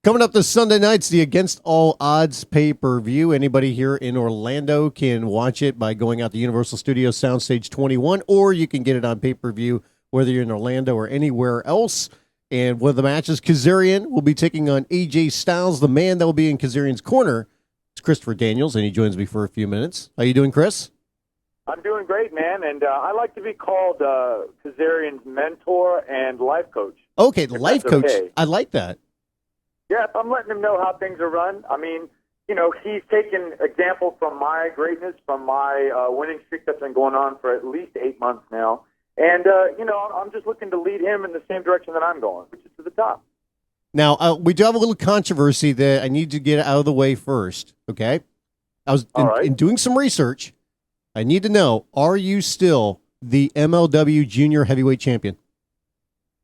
Coming up this Sunday night, it's the Against All Odds pay-per-view. Anybody here in Orlando can watch it by going out to Universal Studios Soundstage 21, or you can get it on pay-per-view whether you're in Orlando or anywhere else. And one of the matches, Kazarian will be taking on AJ Styles. The man that will be in Kazarian's corner is Christopher Daniels, and he joins me for a few minutes. How you doing, Chris? I'm doing great, man, and I like to be called Kazarian's mentor and life coach. Okay, the life coach. Okay. I like that. Yeah, I'm letting him know how things are run. I mean, you know, he's taken example from my greatness, from my winning streak that's been going on for at least 8 months now. And, you know, I'm just looking to lead him in the same direction that I'm going, which is to the top. Now, we do have a little controversy that I need to get out of the way first, okay? I was in doing some research. I need to know, are you still the MLW Junior Heavyweight Champion?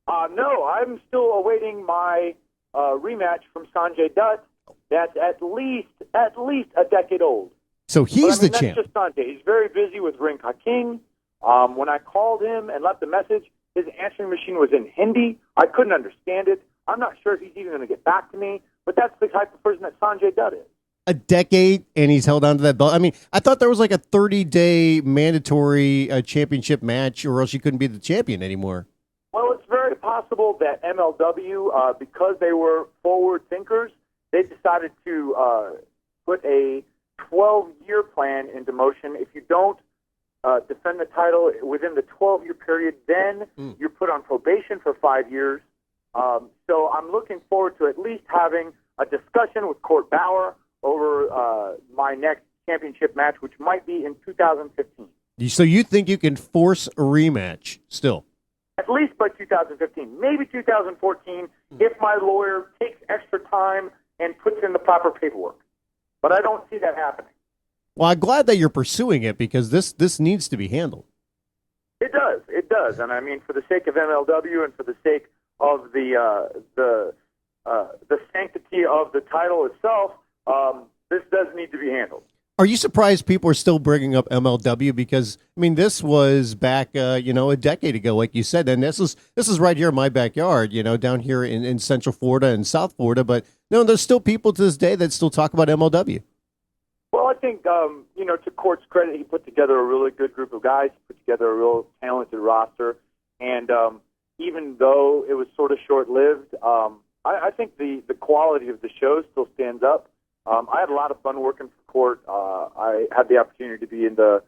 No, I'm still awaiting my rematch from Sanjay Dutt. That's at least a decade old. So he's the That's champ. just Sanjay. He's very busy with Ring Ka King. When I called him and left a message, his answering machine was in Hindi. I couldn't understand it. I'm not sure if he's even going to get back to me, but that's the type of person that Sanjay Dutt is. A decade, and he's held on to that belt. I mean, I thought there was like a 30-day mandatory championship match, or else you couldn't be the champion anymore. Well, it's very possible that MLW, because they were forward thinkers, they decided to put a 12-year plan into motion. If you don't defend the title within the 12-year period, then you're put on probation for 5 years. So I'm looking forward to at least having a discussion with Court Bauer over my next championship match, which might be in 2015. So you think you can force a rematch still? At least by 2015, maybe 2014, if my lawyer takes extra time and puts in the proper paperwork. But I don't see that happening. Well, I'm glad that you're pursuing it, because this needs to be handled. It does, and I mean, for the sake of MLW and for the sake of the sanctity of the title itself, this does need to be handled. Are you surprised people are still bringing up MLW? Because, I mean, this was back, a decade ago, like you said, and this is right here in my backyard, down here in Central Florida and South Florida. But no, there's still people to this day that still talk about MLW. Well, I think, to Court's credit, he put together a really good group of guys, put together a real talented roster, and even though it was sort of short-lived, I think the quality of the show still stands up. I had a lot of fun working for Court. I had the opportunity to be in the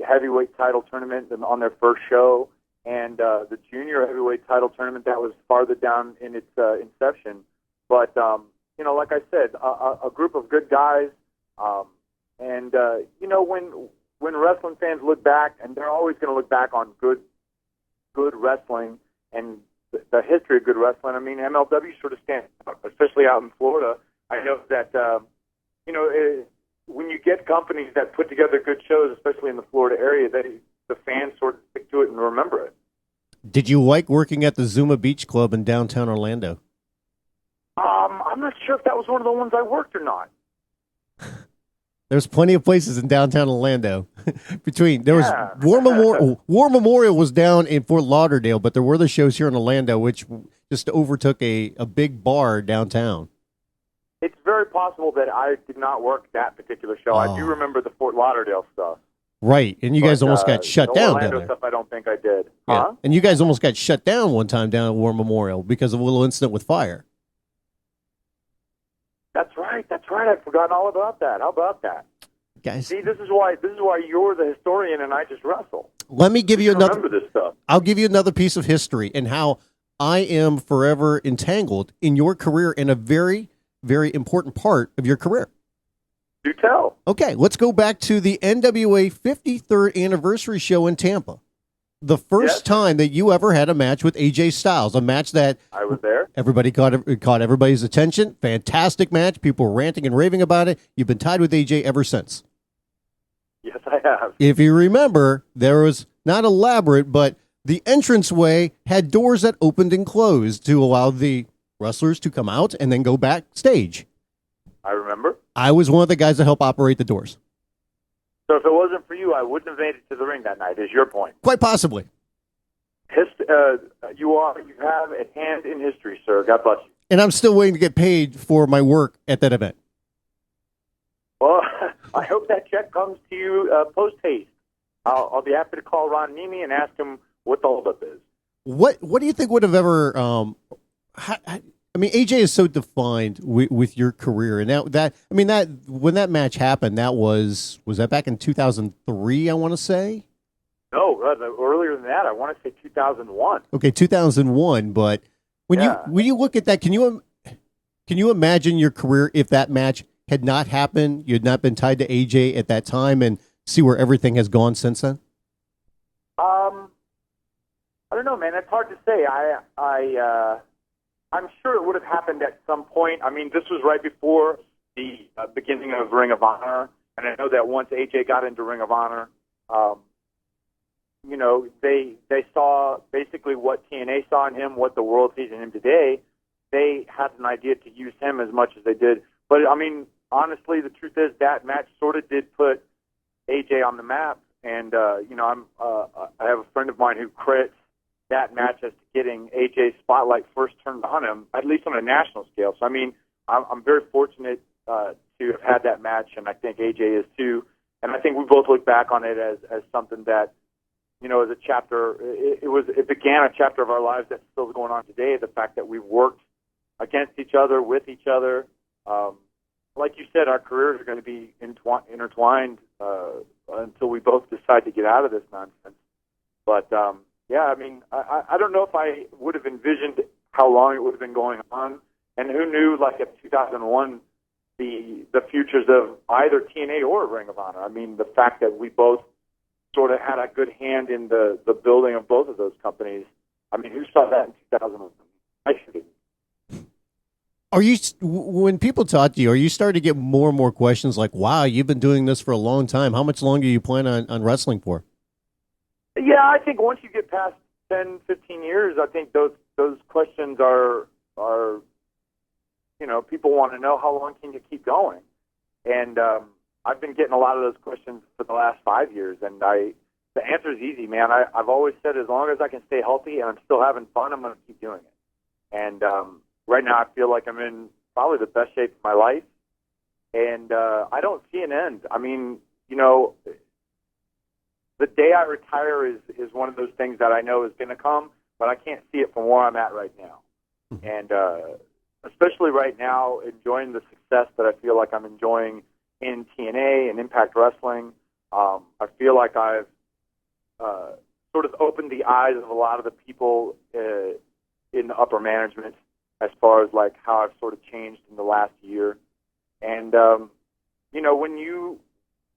heavyweight title tournament on their first show, and the junior heavyweight title tournament that was farther down in its inception. But, like I said, a group of good guys. When wrestling fans look back, and they're always going to look back on good wrestling and the history of good wrestling, I mean, MLW sort of stands out, especially out in Florida. I know that, when you get companies that put together good shows, especially in the Florida area, that the fans sort of stick to it and remember it. Did you like working at the Zuma Beach Club in downtown Orlando? I'm not sure if that was one of the ones I worked or not. There's plenty of places in downtown Orlando. War Memorial was down in Fort Lauderdale, but there were the shows here in Orlando, which just overtook a big bar downtown. It's very possible that I did not work that particular show. I do remember the Fort Lauderdale stuff. Right, and you guys almost got shut down down Orlando there. Stuff I don't think I did. Yeah. Huh? And you guys almost got shut down one time down at War Memorial because of a little incident with fire. That's right. I've forgotten all about that. How about that? Guys, See, this is why you're the historian and I just wrestle. let me give you another. Remember this stuff. I'll give you another piece of history and how I am forever entangled in your career in a very, very important part of your career. Do tell. Okay, let's go back to the NWA 53rd anniversary show in Tampa. The first time that you ever had a match with AJ Styles, a match that I was there. Everybody caught everybody's attention. Fantastic match. People were ranting and raving about it. You've been tied with AJ ever since. Yes, I have. If you remember, there was not elaborate, but the entranceway had doors that opened and closed to allow the wrestlers to come out and then go backstage. I remember. I was one of the guys that helped operate the doors. So if it wasn't for you, I wouldn't have made it to the ring that night, is your point. Quite possibly. You have a hand in history, sir. God bless you. And I'm still waiting to get paid for my work at that event. Well, I hope that check comes to you post haste. I'll be happy to call Ron Nemi and ask him what the holdup is. What do you think would have ever? I mean, AJ is so defined with your career, and that when that match happened, that was that back in 2003? I want to say. No, earlier than that. I want to say 2001. Okay, 2001. But when you look at that, can you imagine your career if that match had not happened? You had not been tied to AJ at that time, and see where everything has gone since then. I don't know, man. It's hard to say. I'm sure it would have happened at some point. I mean, this was right before the beginning of Ring of Honor, and I know that once AJ got into Ring of Honor, they saw basically what TNA saw in him, what the world sees in him today. They had an idea to use him as much as they did. But, I mean, honestly, the truth is that match sort of did put AJ on the map. And, I have a friend of mine who credits that match as getting AJ's spotlight first turned on him, at least on a national scale. So, I mean, I'm very fortunate to have had that match, and I think AJ is too. And I think we both look back on it as something that, as a chapter, it began a chapter of our lives that still is going on today. The fact that we've worked against each other, with each other. Like you said, our careers are going to be intertwined until we both decide to get out of this nonsense. But, I mean, I don't know if I would have envisioned how long it would have been going on. And who knew, like, in 2001, the futures of either TNA or Ring of Honor. I mean, the fact that we both sort of had a good hand in the building of both of those companies. I mean, who saw that in 2001? I didn't. Are you, when people talk to you, are you starting to get more and more questions like, wow, you've been doing this for a long time. How much longer do you plan on wrestling for? Yeah, I think once you get past 10, 15 years, I think those questions are people want to know how long can you keep going? And I've been getting a lot of those questions for the last 5 years, and the answer is easy, man. I've always said as long as I can stay healthy and I'm still having fun, I'm going to keep doing it. And right now I feel like I'm in probably the best shape of my life, and I don't see an end. I mean, the day I retire is one of those things that I know is going to come, but I can't see it from where I'm at right now. And especially right now, enjoying the success that I feel like I'm enjoying in TNA and Impact Wrestling. I feel like I've sort of opened the eyes of a lot of the people in the upper management as far as like how I've sort of changed in the last year. And,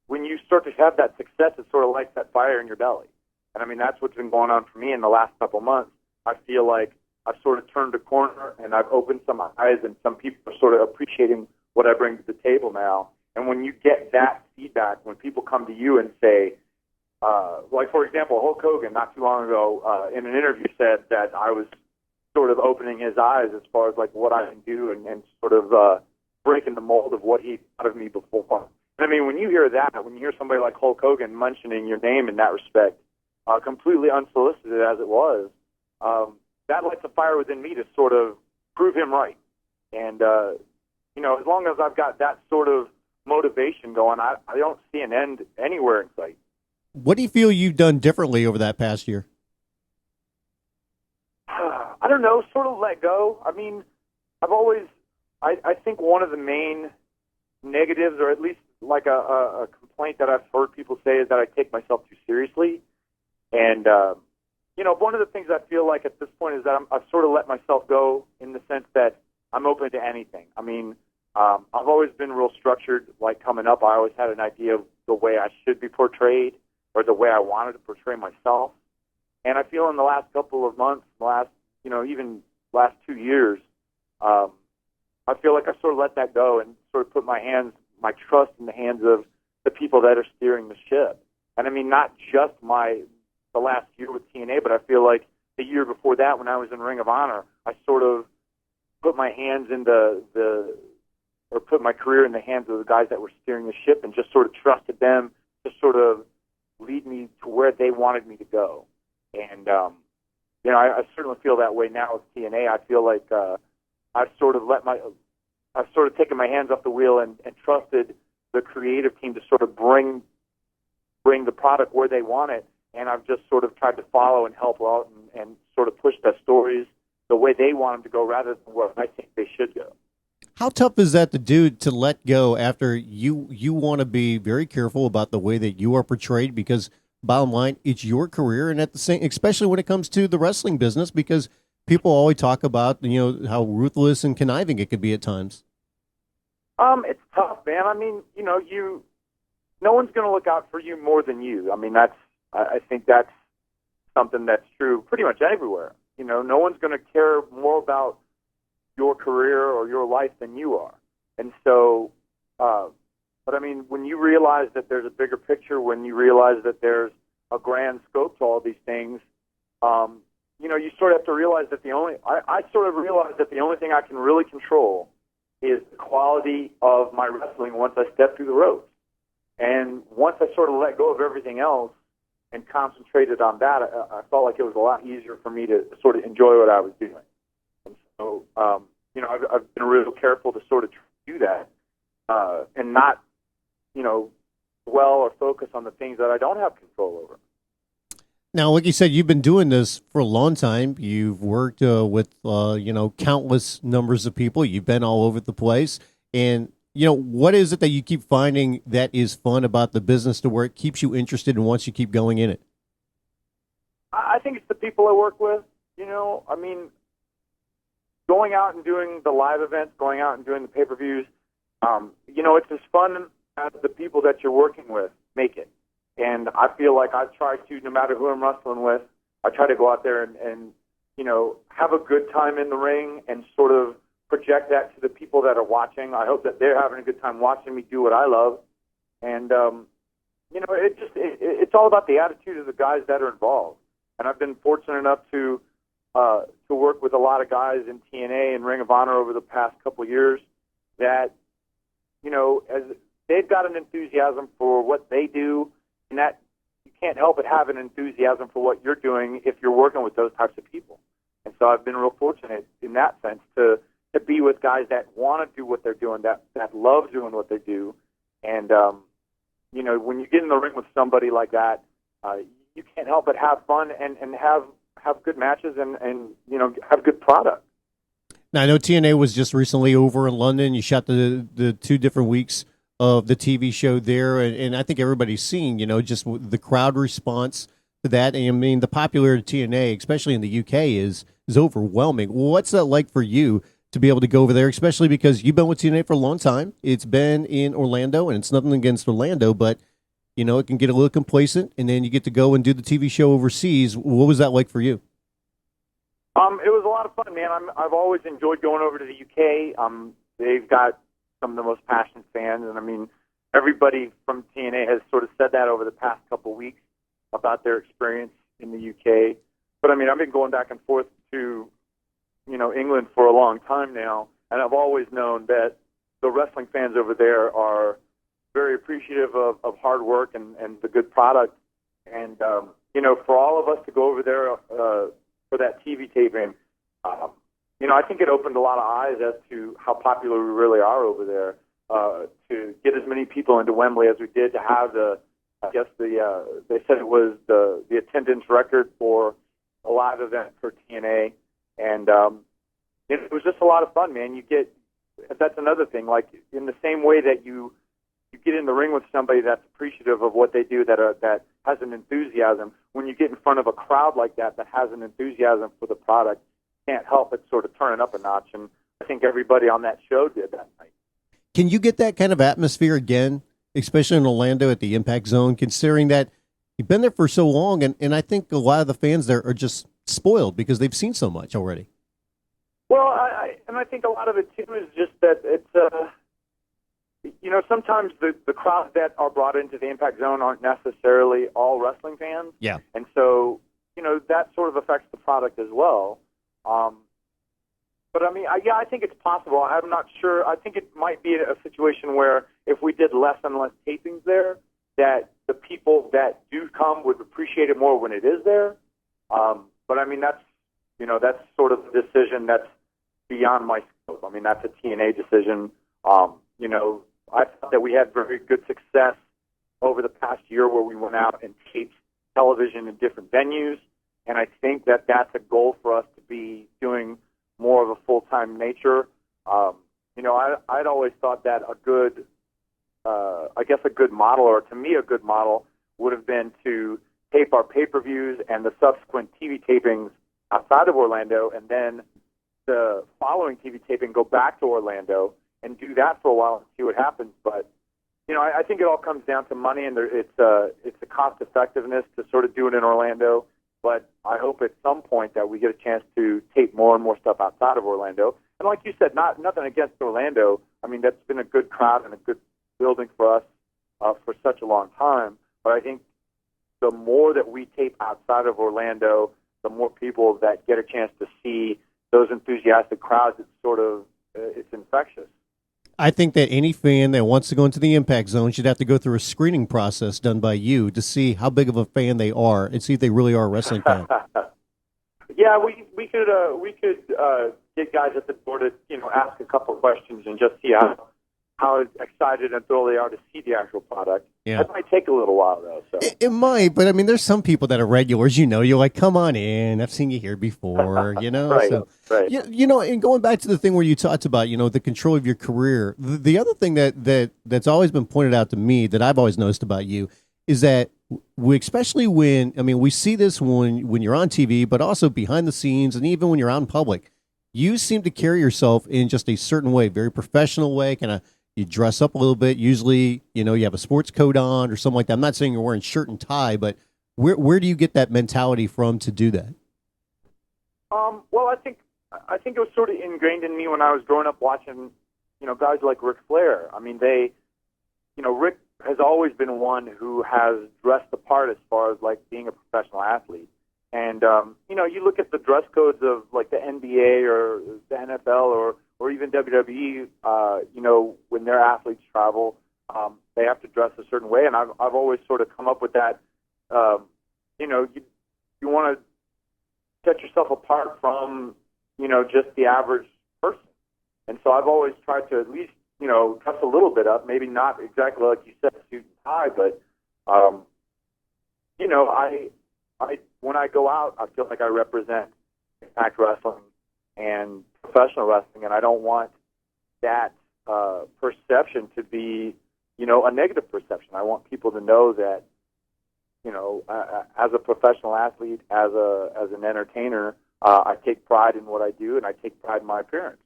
when you start to have that success, it sort of lights that fire in your belly. And I mean, that's what's been going on for me in the last couple of months. I feel like I've sort of turned a corner and I've opened some eyes, and some people are sort of appreciating what I bring to the table now. And when you get that feedback, when people come to you and say, like, for example, Hulk Hogan not too long ago in an interview said that I was sort of opening his eyes as far as like what I can do and sort of breaking the mold of what he thought of me before. I mean, when you hear that, when you hear somebody like Hulk Hogan mentioning your name in that respect, completely unsolicited as it was, that lights a fire within me to sort of prove him right. And, as long as I've got that sort of motivation going, I don't see an end anywhere in sight. What do you feel you've done differently over that past year? I don't know, sort of let go. I mean, I think one of the main negatives, or at least like a complaint that I've heard people say, is that I take myself too seriously. And, one of the things I feel like at this point is that I've sort of let myself go in the sense that I'm open to anything. I mean, I've always been real structured. Like coming up, I always had an idea of the way I should be portrayed or the way I wanted to portray myself. And I feel in the last couple of months, even last 2 years, I feel like I sort of let that go and sort of put my trust in the hands of the people that are steering the ship. And I mean, not just the last year with TNA, but I feel like the year before that when I was in Ring of Honor, I sort of put my hands in put my career in the hands of the guys that were steering the ship and just sort of trusted them to sort of lead me to where they wanted me to go. And, I certainly feel that way now with TNA. I feel like I've sort of taken my hands off the wheel and trusted the creative team to sort of bring the product where they want it, and I've just sort of tried to follow and help out and sort of push the stories the way they want them to go rather than where I think they should go. How tough is that to do, to let go after you want to be very careful about the way that you are portrayed, because bottom line, it's your career, and at the same, especially when it comes to the wrestling business, because people always talk about, how ruthless and conniving it could be at times. It's tough, man. I mean, no one's going to look out for you more than you. I mean, I think that's something that's true pretty much everywhere. No one's going to care more about your career or your life than you are. And so, but I mean, when you realize that there's a bigger picture, when you realize that there's a grand scope to all these things, you sort of have to realize that I sort of realized that the only thing I can really control is the quality of my wrestling once I step through the ropes. And once I sort of let go of everything else and concentrated on that, I felt like it was a lot easier for me to sort of enjoy what I was doing. And so, I've been real careful to sort of do that and not, dwell or focus on the things that I don't have control over. Now, like you said, you've been doing this for a long time. You've worked with, countless numbers of people. You've been all over the place. And, what is it that you keep finding that is fun about the business to where it keeps you interested and wants you to keep going in it? I think it's the people I work with. I mean, going out and doing the live events, going out and doing the pay-per-views, it's as fun as the people that you're working with make it. And I feel like I try to, no matter who I'm wrestling with, I try to go out there and have a good time in the ring and sort of project that to the people that are watching. I hope that they're having a good time watching me do what I love. And, it's all about the attitude of the guys that are involved. And I've been fortunate enough to work with a lot of guys in TNA and Ring of Honor over the past couple of years that, as they've got an enthusiasm for what they do, and that you can't help but have an enthusiasm for what you're doing if you're working with those types of people. And so I've been real fortunate in that sense to be with guys that want to do what they're doing, that love doing what they do. And, when you get in the ring with somebody like that, you can't help but have fun and have good matches and have good product. Now, I know TNA was just recently over in London. You shot the 2 different weeks of the TV show there, and I think everybody's seeing, just the crowd response to that. And I mean, the popularity of TNA, especially in the UK, is overwhelming. What's that like for you to be able to go over there, especially because you've been with TNA for a long time? It's been in Orlando, and it's nothing against Orlando, but it can get a little complacent, and then you get to go and do the TV show overseas. What was that like for you? It was a lot of fun, man. I've always enjoyed going over to the UK. They've got some of the most passionate fans, and I mean, everybody from TNA has sort of said that over the past couple of weeks about their experience in the UK. But I mean, I've been going back and forth to, England for a long time now, and I've always known that the wrestling fans over there are very appreciative of hard work and the good product. And, for all of us to go over there for that TV taping, I think it opened a lot of eyes as to how popular we really are over there. To get as many people into Wembley as we did, to have they said it was the attendance record for a live event for TNA, and it was just a lot of fun, man. That's another thing. Like, in the same way that you get in the ring with somebody that's appreciative of what they do, that has an enthusiasm. When you get in front of a crowd like that has an enthusiasm for the product, can't help but sort of turn it up a notch. And I think everybody on that show did that night. Can you get that kind of atmosphere again, especially in Orlando at the Impact Zone, considering that you've been there for so long, and I think a lot of the fans there are just spoiled because they've seen so much already? Well, I think a lot of it, too, is just that it's, sometimes the crowds that are brought into the Impact Zone aren't necessarily all wrestling fans. Yeah. And so, that sort of affects the product as well. But I mean, I think it's possible. I'm not sure. I think it might be a situation where if we did less and less tapings there, that the people that do come would appreciate it more when it is there. But I mean, that's sort of a decision that's beyond my I mean, that's a TNA decision. You know, I thought that we had very good success over the past year where we went out and taped television in different venues, and I think that that's a goal for us to be doing more of a full-time nature. You know, I'd always thought that a good, I guess a good model, or to me a good model, would have been to tape our pay-per-views and the subsequent TV tapings outside of Orlando, and then the following TV taping go back to Orlando and do that for a while and see what happens. But you know, I think it all comes down to money, and it's the cost effectiveness to sort of do it in Orlando. But I hope at some point that we get a chance to tape more and more stuff outside of Orlando. And like you said, nothing against Orlando. I mean, that's been a good crowd and a good building for us for such a long time. But I think the more that we tape outside of Orlando, the more people that get a chance to see those enthusiastic crowds, it's infectious. I think that any fan that wants to go into the Impact Zone should have to go through a screening process done by you to see how big of a fan they are and see if they really are a wrestling fan. Yeah, we could get guys at the door to ask a couple of questions and just see how excited and thrilled they are to see the actual product. Yeah. That might take a little while though. So it might, but I mean, there's some people that are regulars. You're like, come on in. I've seen you here before. Right, so, right. And going back to the thing where you talked about, the control of your career. The other thing that's always been pointed out to me that I've always noticed about you is that especially when we see this when you're on TV, but also behind the scenes, and even when you're out in public, you seem to carry yourself in just a certain way, very professional way, kind of. You dress up a little bit. Usually, you have a sports coat on or something like that. I'm not saying you're wearing shirt and tie, but where do you get that mentality from to do that? Well, I think it was sort of ingrained in me when I was growing up watching, guys like Ric Flair. I mean, Rick has always been one who has dressed the part as far as like being a professional athlete. And you look at the dress codes of like the NBA or the NFL or even WWE, when their athletes travel, they have to dress a certain way. And I've always sort of come up with that, you want to set yourself apart from, just the average person. And so I've always tried to at least, dress a little bit up, maybe not exactly like you said, suit and tie, but, when I go out, I feel like I represent Impact Wrestling and professional wrestling, and I don't want that perception to be, a negative perception. I want people to know that, as a professional athlete, as an entertainer, I take pride in what I do, and I take pride in my appearance.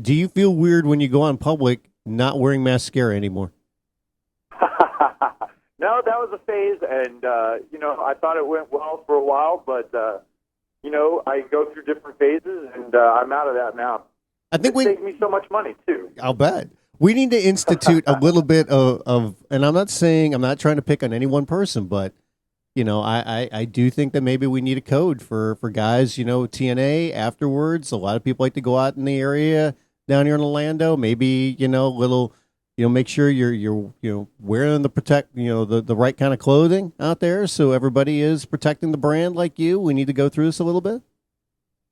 Do you feel weird when you go on public not wearing mascara anymore? No, that was a phase, and I thought it went well for a while, but I go through different phases, and I'm out of that now. I think it saves me so much money too. I'll bet. We need to institute a little bit of, and I'm not trying to pick on any one person, but I do think that maybe we need a code for guys. TNA afterwards. A lot of people like to go out in the area down here in Orlando. Maybe little. Make sure you're wearing the right kind of clothing out there, so everybody is protecting the brand like you. We need to go through this a little bit.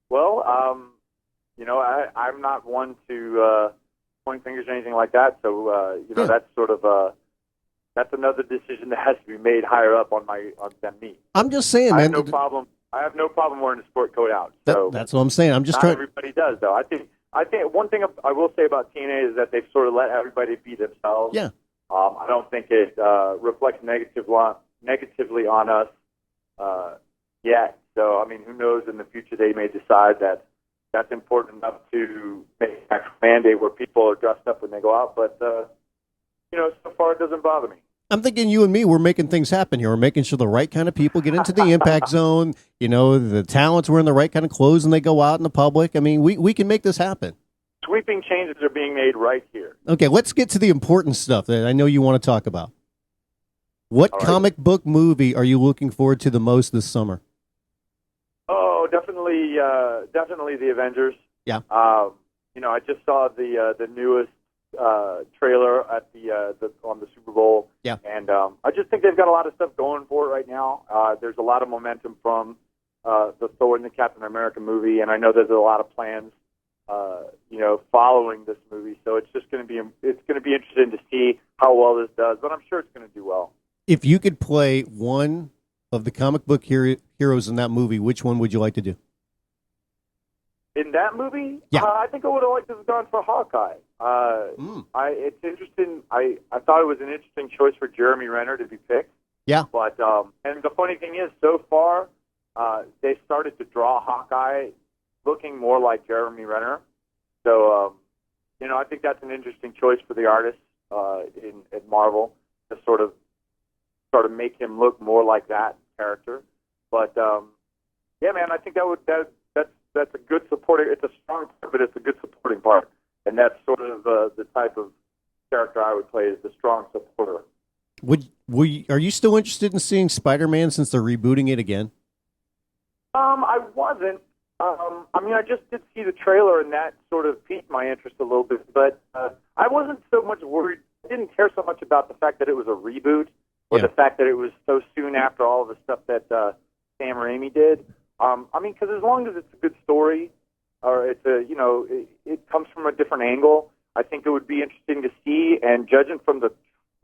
Well, I'm not one to point fingers or anything like that. So that's sort of that's another decision that has to be made higher up than me. I'm just saying, man. I have no problem wearing a sport coat out. So that's what I'm saying. I'm just not trying. Everybody does, though. I think one thing I will say about TNA is that they've sort of let everybody be themselves. Yeah. I don't think it reflects negatively on us yet. So, who knows? In the future, they may decide that that's important enough to make a mandate where people are dressed up when they go out. But, so far it doesn't bother me. I'm thinking you and me, we're making things happen here. We're making sure the right kind of people get into the Impact Zone. The talents wearing the right kind of clothes and they go out in the public. We can make this happen. Sweeping changes are being made right here. Okay, let's get to the important stuff that I know you want to talk about. What comic book movie are you looking forward to the most this summer? Oh, definitely the Avengers. Yeah. I just saw the newest trailer at on the Super Bowl. Yeah. And I just think they've got a lot of stuff going for it right now. There's a lot of momentum from the Thor and the Captain America movie, and I know there's a lot of plans following this movie. So it's just going to be interesting to see how well this does. But I'm sure it's going to do well. If you could play one of the comic book heroes in that movie, which one would you like to do? In that movie, Yeah. I think I would have liked to have gone for Hawkeye. It's interesting. I thought it was an interesting choice for Jeremy Renner to be picked. Yeah. But and the funny thing is, so far, they started to draw Hawkeye looking more like Jeremy Renner. So, I think that's an interesting choice for the artist in Marvel to sort of make him look more like that character. But yeah, man, I think that's a good supporting. It's a strong part, but it's a good supporting part, and that's sort of the type of character I would play is the strong supporter. Are you still interested in seeing SpiderMan since they're rebooting it again? I wasn't. I just did see the trailer, and that sort of piqued my interest a little bit. But I wasn't so much worried. I didn't care so much about the fact that it was a reboot or the fact that it was so soon after all of the stuff that Sam Raimi did. Because as long as it's a good story, or it's it comes from a different angle, I think it would be interesting to see. And judging from the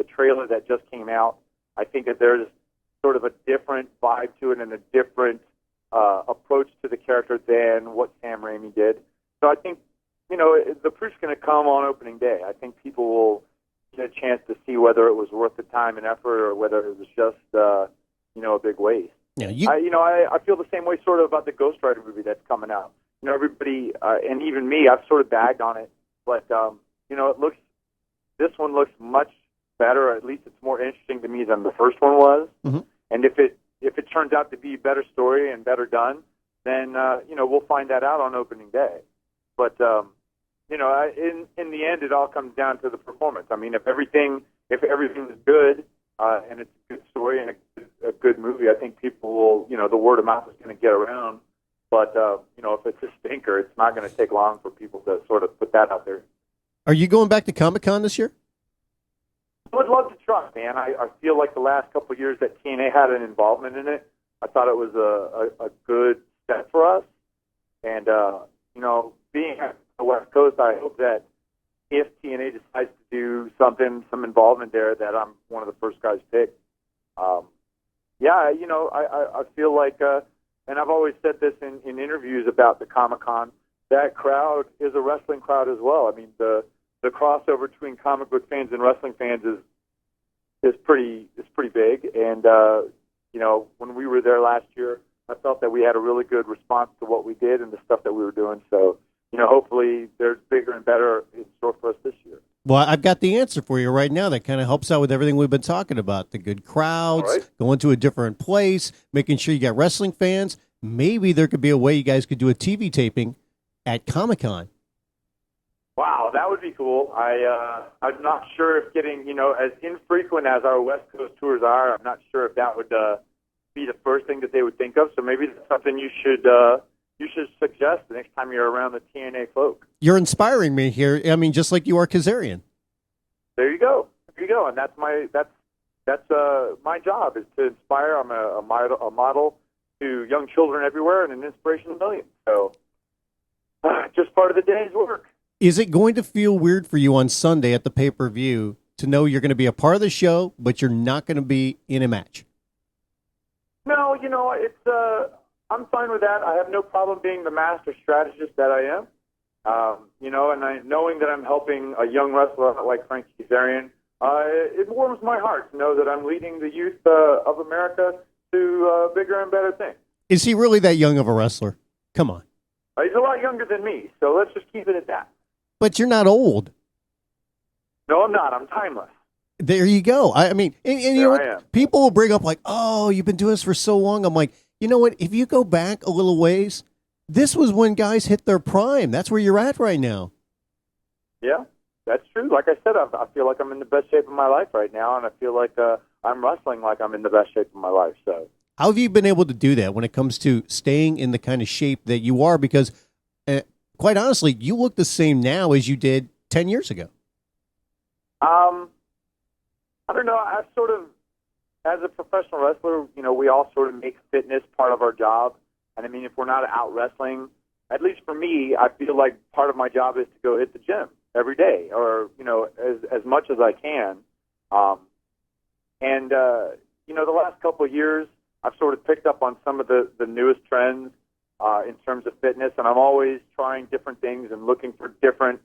trailer that just came out, I think that there's sort of a different vibe to it and a different approach to the character than what Sam Raimi did. So I think, the proof's going to come on opening day. I think people will get a chance to see whether it was worth the time and effort or whether it was just, a big waste. Yeah, I feel the same way sort of about the Ghost Rider movie that's coming out. Everybody, and even me, I've sort of bagged on it, but, this one looks much better, or at least it's more interesting to me than the first one was. Mm-hmm. And if it turns out to be a better story and better done, then we'll find that out on opening day. But in the end, it all comes down to the performance. I mean, if everything is good and it's a good story and a good movie, I think people will, the word of mouth is going to get around. But if it's a stinker, it's not going to take long for people to sort of put that out there. Are you going back to ComicCon this year? I would love to try, man. I feel like the last couple of years that TNA had an involvement in it, I thought it was a good step for us. And, being at the West Coast, I hope that if TNA decides to do some involvement there, that I'm one of the first guys picked. I feel like, and I've always said this in interviews about the Comic-Con, that crowd is a wrestling crowd as well. I mean, the crossover between comic book fans and wrestling fans is pretty big. And when we were there last year, I felt that we had a really good response to what we did and the stuff that we were doing. So, hopefully there's bigger and better in store for us this year. Well, I've got the answer for you right now that kind of helps out with everything we've been talking about. The good crowds, right. Going to a different place, making sure you got wrestling fans. Maybe there could be a way you guys could do a TV taping at Comic-Con. Wow, that would be cool. I'm not sure if getting, as infrequent as our West Coast tours are, I'm not sure if that would be the first thing that they would think of. So maybe that's something you should suggest the next time you're around the TNA folk. You're inspiring me here. I mean, just like you are Kazarian. There you go. And that's my job is to inspire. I'm a model to young children everywhere and an inspiration to millions. So just part of the day's work. Is it going to feel weird for you on Sunday at the pay-per-view to know you're going to be a part of the show, but you're not going to be in a match? No, it's I'm fine with that. I have no problem being the master strategist that I am. And knowing that I'm helping a young wrestler like Frankie Kazarian, it warms my heart to know that I'm leading the youth of America to bigger and better things. Is he really that young of a wrestler? Come on. He's a lot younger than me, so let's just keep it at that. But you're not old. No, I'm not. I'm timeless. There you go. I mean, and you know I what? am. People will bring up like, oh, you've been doing this for so long. I'm like, you know what? If you go back a little ways, this was when guys hit their prime. That's where you're at right now. Yeah, that's true. Like I said, I feel like I'm in the best shape of my life right now, and I feel like I'm wrestling like I'm in the best shape of my life. So, how have you been able to do that when it comes to staying in the kind of shape that you are? Because, quite honestly, you look the same now as you did 10 years ago. I don't know. I sort of, as a professional wrestler, we all sort of make fitness part of our job. And I mean, if we're not out wrestling, at least for me, I feel like part of my job is to go hit the gym every day, or as much as I can. The last couple of years, I've sort of picked up on some of the newest trends in terms of fitness, and I'm always trying different things and looking for different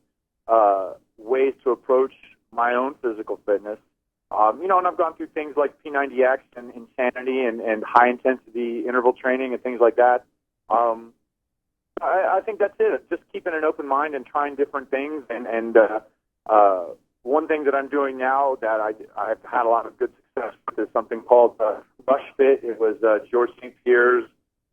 ways to approach my own physical fitness. And I've gone through things like P90X and Insanity and high-intensity interval training and things like that. I think that's it. It's just keeping an open mind and trying different things. And one thing that I'm doing now that I've had a lot of good success with is something called Rush Fit. It was George St. Pierre's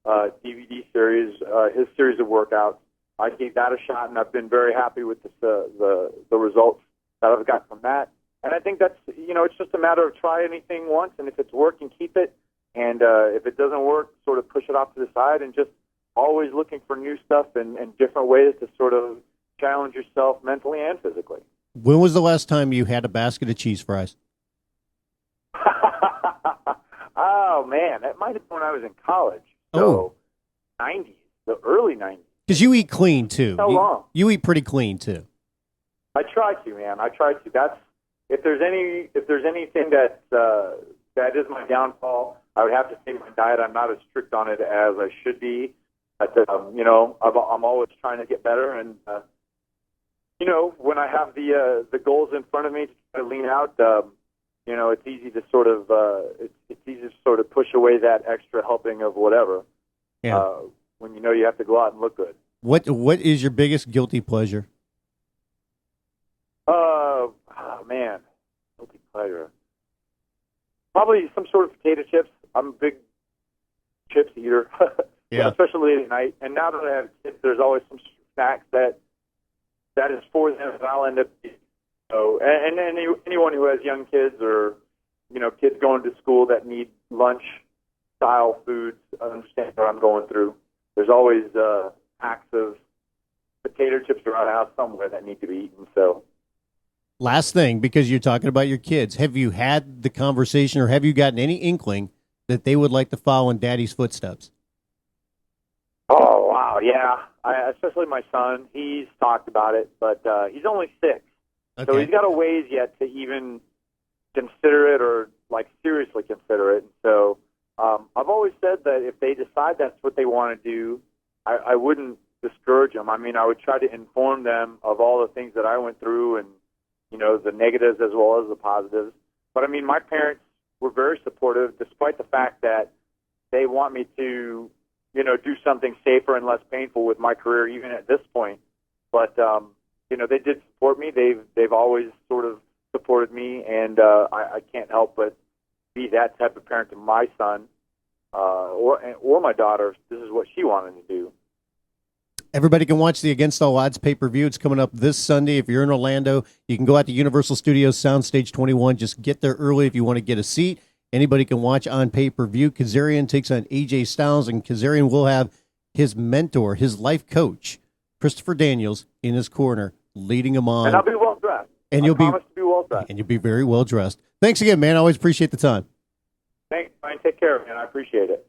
DVD series, his series of workouts. I gave that a shot, and I've been very happy with the results that I've got from that. And I think that's, it's just a matter of try anything once, and if it's working, keep it. And if it doesn't work, sort of push it off to the side, and just always looking for new stuff and different ways to sort of challenge yourself mentally and physically. When was the last time you had a basket of cheese fries? Oh, man, that might have been when I was in college. So, 90s, the early 90s. Because you eat clean, too. So long. You eat pretty clean, too. I try to, man. I try to. That's if there's anything that is my downfall, I would have to say my diet. I'm not as strict on it as I should be. But, I'm always trying to get better. And, when I have the goals in front of me to try to lean out, it's easy to sort of push away that extra helping of whatever. Yeah. When you have to go out and look good. What is your biggest guilty pleasure? Man, guilty pleasure. Probably some sort of potato chips. I'm a big chips eater, Yeah. especially late at night. And now that I have kids, there's always some snacks that is for them, and I'll end up eating. So, and anyone who has young kids or kids going to school that need lunch-style foods understand what I'm going through. There's always packs of potato chips around the house somewhere that need to be eaten. So, last thing, because you're talking about your kids, have you had the conversation or have you gotten any inkling that they would like to follow in Daddy's footsteps? Oh, wow, yeah. Especially my son. He's talked about it, but he's only 6. Okay. So he's got a ways yet to even consider it or, seriously consider it. So I've always said that if they decide that's what they want to do, I wouldn't discourage them. I mean, I would try to inform them of all the things that I went through and, the negatives as well as the positives. But, I mean, my parents were very supportive, despite the fact that they want me to, do something safer and less painful with my career, even at this point. But, they did support me. They've always sort of supported me, and I can't help but be that type of parent to my son or my daughter. This is what she wanted to do. Everybody can watch the Against All Odds pay-per-view. It's coming up this Sunday. If you're in Orlando, you can go out to Universal Studios Soundstage 21. Just get there early if you want to get a seat. Anybody can watch on pay-per-view. Kazarian takes on AJ Styles, and Kazarian will have his mentor, his life coach, Christopher Daniels, in his corner, leading him on. And I'll be well-dressed. And I promise to be well-dressed. And you'll be very well-dressed. Thanks again, man. I always appreciate the time. Thanks, Brian. Take care, man. I appreciate it.